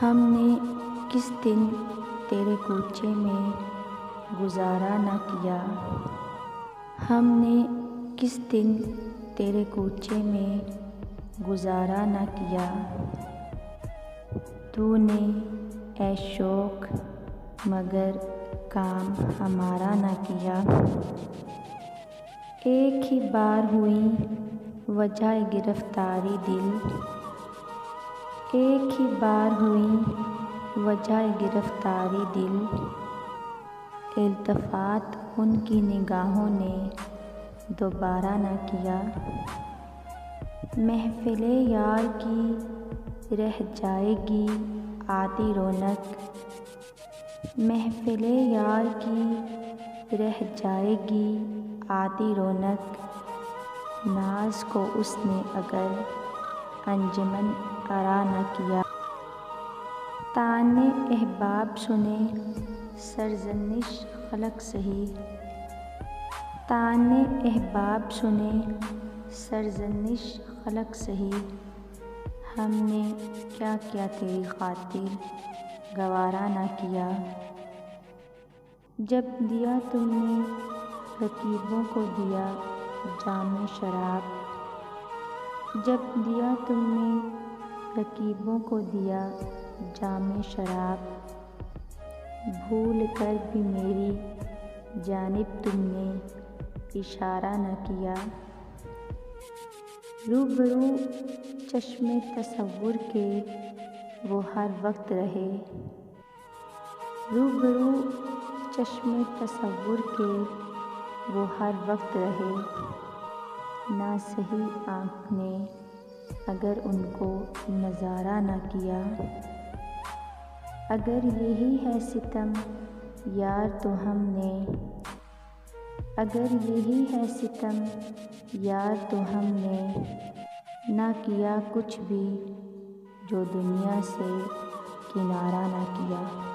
ہم نے کس دن تیرے کوچے میں گزارا نہ کیا، ہم نے کس دن تیرے کوچے میں گزارا نہ کیا۔ تو نے اے شوق مگر کام ہمارا نہ کیا۔ ایک ہی بار ہوئی وجہ گرفتاری دل، ایک ہی بار ہوئی وجہ گرفتاری دل، التفات ان کی نگاہوں نے دوبارہ نہ کیا۔ محفل یار کی رہ جائے گی آدھی رونق، محفل یار کی رہ جائے گی آدھی رونق، ناز کو اس نے اگر انجمن آرا نہ کیا۔ طعنِ احباب سنے سرزنش خلق سہی، طعنِ احباب سنے سرزنش خلق سہی، ہم نے کیا کیا تیری خاطر گوارا نہ کیا۔ جب دیا تم نے رقیبوں کو دیا جام شراب، جب دیا تم نے رقیبوں کو دیا جام شراب، بھول کر بھی میری جانب تم نے اشارہ نہ کیا۔ روبرو چشم تصور کے وہ ہر وقت رہے، روبرو چشم تصور کے وہ ہر وقت رہے، نہ سہی آنکھ نے اگر ان کو نظارہ نہ کیا۔ اگر یہی ہے ستم یار تو ہم نے، اگر یہی ہے ستم یار تو ہم نے نہ کیا کچھ بھی جو دنیا سے کنارہ نہ کیا۔